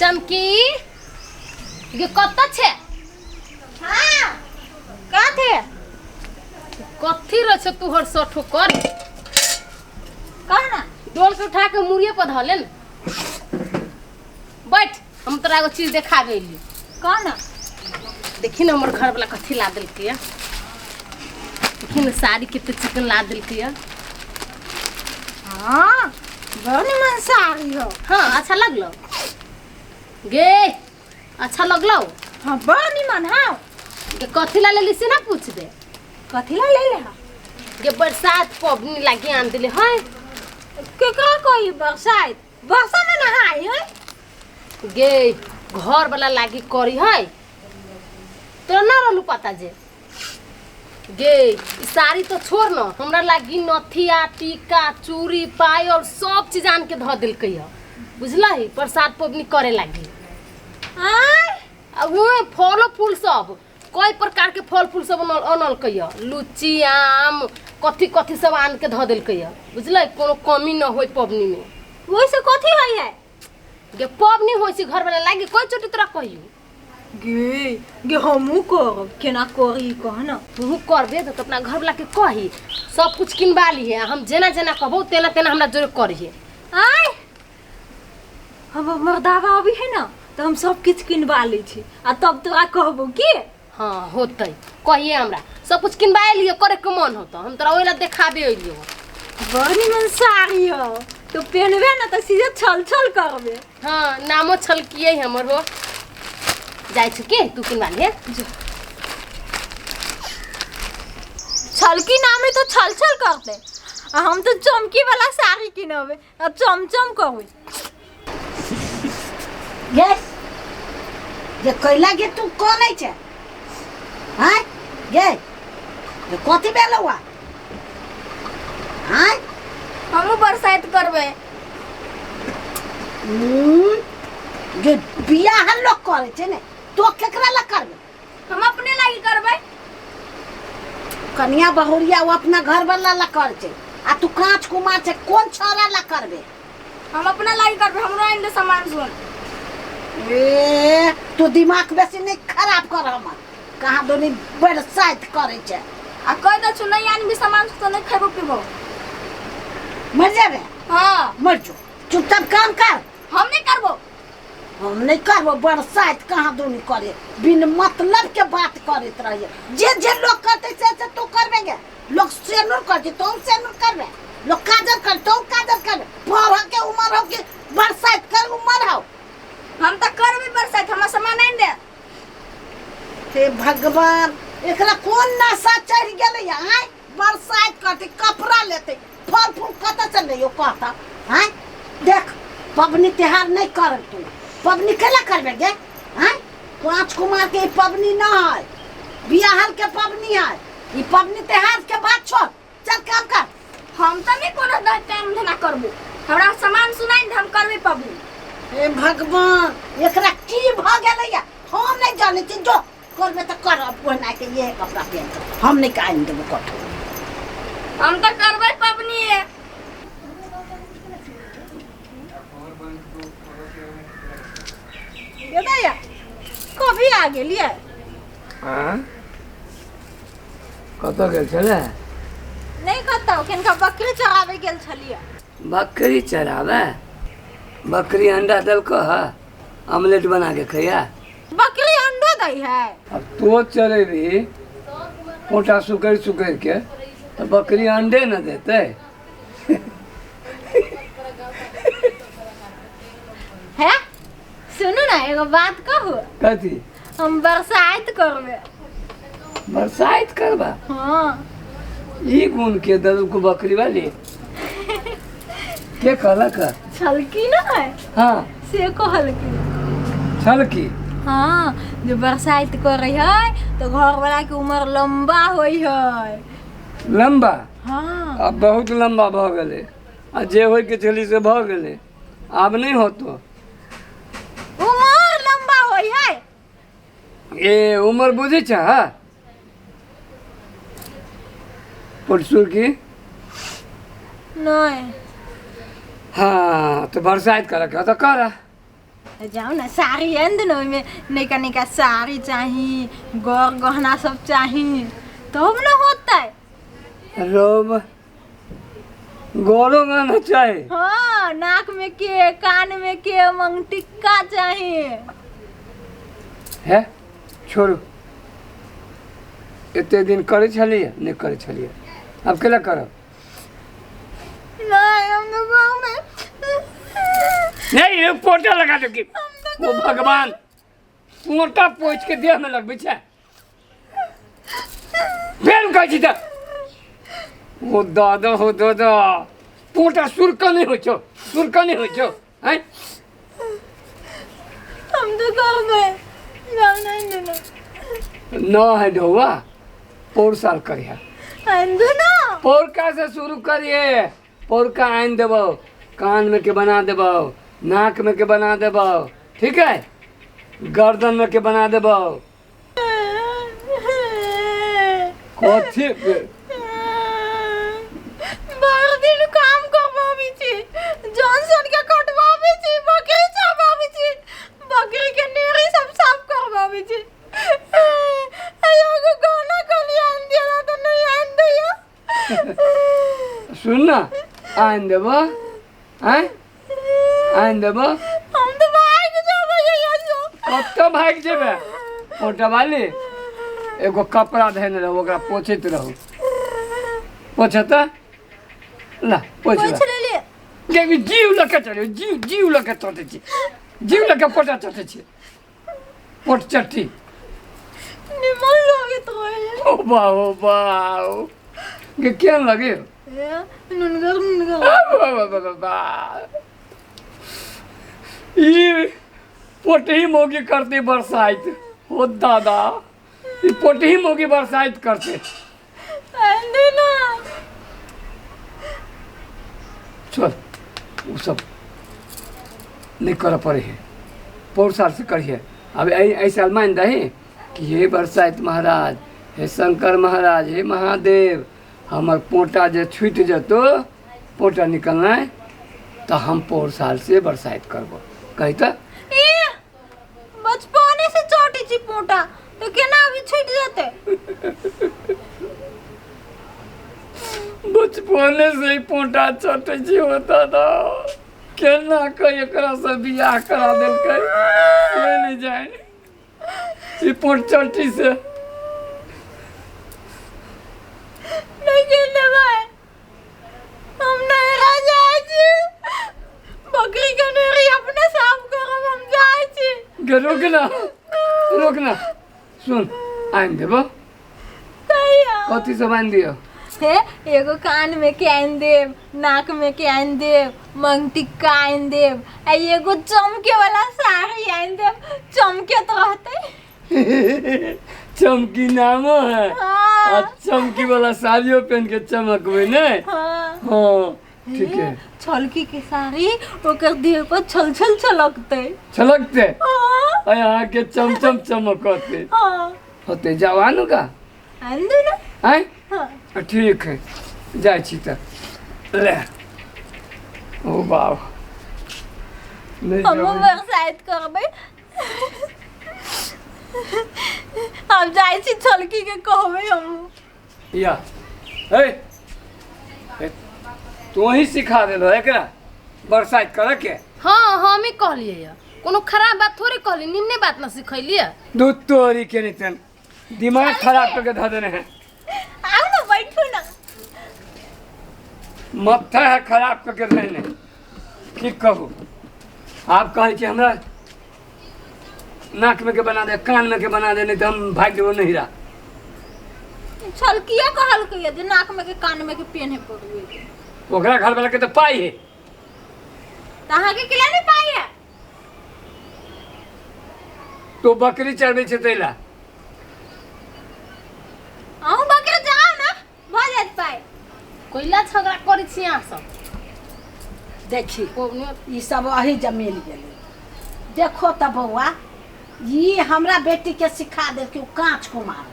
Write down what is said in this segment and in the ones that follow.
चमकी ये कत्ता छे हाँ का थे कथी रे छे तू हर सठो कर कह ना डोल के उठा के मुड़िए पर धले न बैठ हम तोरा एगो चीज देखा गइली कह ना देखी ना हमर घर वाला कथी ला दिल के देखी ना साड़ी कितने चिकन ला दिल के हाँ बड़ी मन सारी हो हाँ अच्छा लगलो गे अच्छा लगलो हाँ बड़ी मन हाँ गे कथी ला लेली से ना पूछ दे कथी ला ले हा गे बरसात पबनी लागी आन दिले है केकरा कोई बरसात बरसा में नहाई है गे घर वाला लागी करी है तोरा ना रहलू पता जे गे ई साड़ी तो छोड़ न हमरा लागी नथिया टीका चूड़ी पायल सब चीज आन के धो दिल है बुझलही प्रसाद पबनी करे लागी आय आ वो फलो फूल सब कई प्रकार के फल फूल सब अनल कहिया लुच्ची आम कथी कथी सब आन के धो दिल कहिया बुझल कोनो कमी न होई पबनी में वैसे कथी होई है गे पबनी होई सी घर वाला लागी कोई चोटी तोरा कहियो गे गे हमू करब केना करी कह ना तू करबे तो अपना घर वाला के कही सब कुछ किनबा ली है हम जेना जेना कहबो तेना तेना हमरा जरूर करिए आय हम मर्दावा अभी है ना तो हम सब कुछ किनवा ले छी आ तब तोरा कहबो की हाँ होतै कहिए हमरा सब कुछ किनबा लिए करे के मन होता हम तोरा ओइला देखाबे अइलियो बड़ी मन सारी हो तो पहनबे ना तो सीधे छल छल करबे हाँ नामो छलकिए हमर हो जाय छु के तू किनबा ले छलकी नामे तो छल छल करते आ हम तो चमकी वाला साड़ी किनबे आ चमचम कहबे ये कैला के तू कौन है छे हां ये कथी बेल हुआ हां हम बरसात करबे जे बियाह लोग करे छे ने तो केकरा ला करबे हम अपने लागी करबे कन्या बहुरिया वो अपना घर वाला ला कर छे आ तू कांच कुमार छे कौन छोरा ला करबे हम अपना लागी करबे हमरा इंदे सामान सुन ए तू दिमाग बेसी नहीं खराब कर हम कहां दोनी बरसात करे छे आ कह द छु नहीं आन भी सामान तो नहीं खाबो पीबो मर जाबे हां मर जो चुपचाप काम कर हम नहीं करबो हम नहीं करबो बरसात कहाँ दोनी करे बिन मतलब के बात करते रहिए जे जे लोग करते से तू करबेगे लोग सेनुर करते तो सेनुर करबे लोग काजर कर तो काजर कर पढ़ के उम्र हो के बरसात कर उम्र हो हम तो करबे बरसात हम सामान आइन दे हे भगवान एकरा कौन नशा चढ़ गेले आय बरसात करते कपड़ा लेते फल फूल कत चले यो कहता हैं देख पबनी त्योहार नहीं कर तू पबनी केला करबे गे हैं पांच कुमार के पबनी ना है बियाहल के पबनी है ई पबनी त्योहार के बात छोड़ चल काम कर हम तो नहीं कोनो टाइम धना करबो हमरा सामान सुनाई हम करबे पबनी हे भगवान एकरा की भ गेले या हम नहीं जाने छी जो करबे त कर पहना के ये कपड़ा पहन हम नहीं काइन देबो कठ हम तो करबे पबनी है ये दया कभी आ गेलिए हां कत गेल छले नहीं कतौ केनका बकरी चरावे गेल छलिए बकरी चरावे बकरी अंडा दलको है ऑमलेट बना के खैया बकरी अंडा दई है अब तो चले भी पोटा सुकर सुकर के तो बकरी अंडे न देते है सुनो ना एगो बात कहू कथी हम बरसात करबे बरसात करबा हां ई गुण के दल को बकरी वाली के कहलक छलकी ना है हाँ से कहलकी छल की हाँ जो बरसात करे है तो घर वाला के उम्र लंबा होई है लंबा हाँ अब बहुत लंबा भ गेले आ जे होय के छली से भ गेले आब नहीं होतो उम्र लंबा होई है ए उम्र बुझे छ पुरसुर की नहीं हाँ तो बरसात कर तो कर जाओ ना साड़ी आन दे ना ओइमे नैका नैका साड़ी चाही गौर गहना सब चाही तब ना होता है। रोब गोरो गाना चाहे हाँ नाक में के कान में के मंगटिक्का चाही। है छोड़ू एते दिन करे छलिए नहीं करे छलिए अब केला करब नहीं हम तो गाँव में नहीं ये पोटा लगा दो कि वो भगवान पोटा पोछ के देह में लगबे छै फेर कहै छी त ओ दादा पोटा सुरका नहीं हो छो हैं हम तो गाँव में गाँव नहीं देना ना है डोवा पौर साल करिया आंदो ना पौर का से शुरू करिए पौर का आइन देबो कान में के बना देबो नाक में के बना देबो ठीक है गर्दन में के बना देबो कथी बार दिन काम करबाबी छी जॉनसन के कटबाबी छी बकरी चाबाबी छी बकरी के नेरी सब साफ करबाबी छी अयो को गाना कली आन दिया तो नहीं आन दिया सुन ना आइन देबो हैं आइन देबो हम तो भाग जाबो ये सो कब तो भाग जेबे पोटा वाली एगो कपड़ा धैने रहो ओकरा पोछैत रहो पोछता ला पोछ पूछ ले ले के जीव लके चले जीव लके चटे छी जीव लके पोटा चटे छी पोट चट्टी निमन लगे तो ओ बाओ के केन लगे नुनगर ये पोटही मोगी करते बरसाइत हो दादा ये पोटही मोगी बरसाइत करते आंदो ना चल वो सब नहीं कर पड़े है पौर साल से करिए अब ऐसे अलमान दही कि हे बरसाइत महाराज हे शंकर महाराज हे महादेव हमार पोटा जे छूट जतो पोटा निकलना है तो हम पौर साल से बरसाइत करबो कही तो ए बचपने से छोटी सी पोटा तो केना अभी छूट जाते बचपने से ही पोटा चटे जी होता था केना कह एकरा से बियाह करा देलकै कोई नहीं जाए ई पोट चटी से नहीं खेलने भाई हम नहीं रह जाए छी बकरी के नेरी अपने साफ करब हम जाए छी गे रोकना सुन आइन देबो कहिया कथी सब आइन दियो हे एगो कान में के आइन देव नाक में के आइन देव मंगटिक्का आइन देव आ एगो चमके वाला साड़ी आइन देव चमके तो रहते चमकी नामो है हाँ। आ चमकी वाला साड़ियों पहन के चमकबे ने हाँ हाँ ठीक है छलकी के साड़ी ओकर देह पर छल छल छलकते छलकते हाँ आ यहाँ के चमचम चमकते हाँ होते जवान का आंदो ना आए हाँ ठीक है जाए छी त ले ओ बाबा नहीं हम जवान। बरसाइत करबै हम जाइ छी छलकी के कहबै हम या ए तू ही सिखा देलो एकरा बरसाइत करे के हाँ हम ही कहलिए या कोनो खराब बात थोड़ी कहली निम्ने बात ना सिखैलिए दूध तोरी के नहीं दिमाग खराब करके धऽ देने हैं आओ ना बैठो ना मत्था है खराब करके रहने की कहू आप कहे छी हमरा नाक में के बना दे कान में के बना दे नहीं तो हम भाग देबो नहीं रहा छलकिया कहल के जे नाक में के कान में के पेन है पड़ुए ओकरा घर वाला के तो पाई है तहां के किला नहीं पाई है तो बकरी चढ़बे छै तैला आहू बकरे जाओ ना भ जात पाई कोइला झगड़ा करै छी अहाँ सब देखी कोनो ई सब अही जमीन गेलै देखो त बौआ ये हमरा बेटी के सिखा दे कि कांच कुमार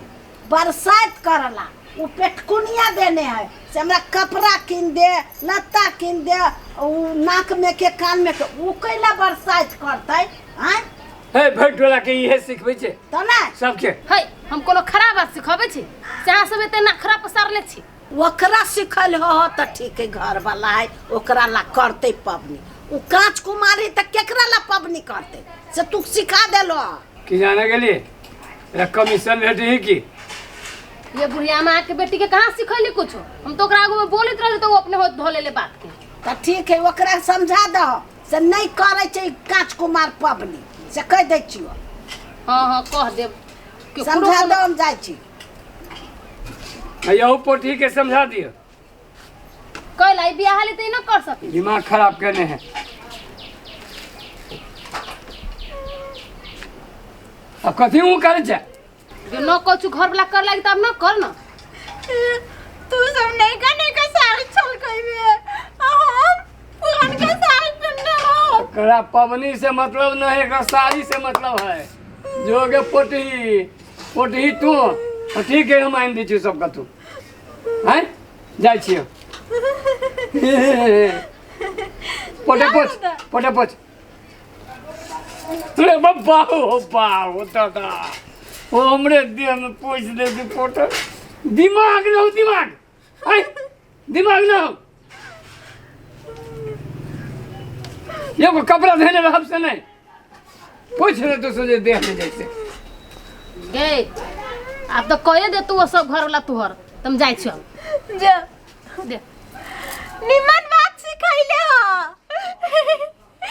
बरसात करला वो पेटकुनिया देने है से हमरा कपड़ा किन दे लत्ता किन दे उ नाक में के कान में के उ कैला बरसात करतै टोला के इहे सिखबै छै तो ना सबके। है हम कोनो खराब बात सिखाबै छी से अहाँ सब एते नखरा पसारले छी। ओकरा सिखल हो तो ठीक है, घर वाला है ओकरा ला करते पबनी। उ कांच कुमारी त केकरा ला पबनी करते से तू सिखा देलो। कि जाने गेली कमीशन भेटे है कि ये बुढ़िया माँ के बेटी के कहाँ सिखैली कुछ। हम तो ओकरा आगू में बोलत रहली तो वो अपने हाथ धो लेले बात के। तो ठीक है, ओकरा समझा दो से नहीं करे छै कांच कुमार पबनी से कह दै छियो। हाँ हाँ कह देब कि समझा दो, हम जाय छी। यहू पोठी के समझा दियो। कल आई बियाह हाली तो न कर सकी। दिमाग खराब करने हैं। अब कथी ऊ करे छै जो न कुछ घर वाला कर लागी तब न कर न। तू सब नहीं करने का साड़ी चल गई है, हम पुरान का साड़ी पहनने हो। करा पबनी से मतलब नहीं है, एकरा साड़ी से मतलब है। जोगे पोठी पोठी तू तो ठीक है, हम आइन दी छी सबका तू हैं जाय छियो। पोटे पोछ पोटे पोछ। अरे बाबा हो बाबू दादा वो हमरे देह में पूछ दे दी पोटे। दिमाग ना हो दिमाग हैं दिमाग ना हो। ये को कपड़ा धोने रहब से नहीं पूछ ले तो सोचे देह में जैसे गे अब तो कहे दे तू वो सब घर वाला तुहर तुम जाय छी। हम जा दे निमन बात सिखाइले हो।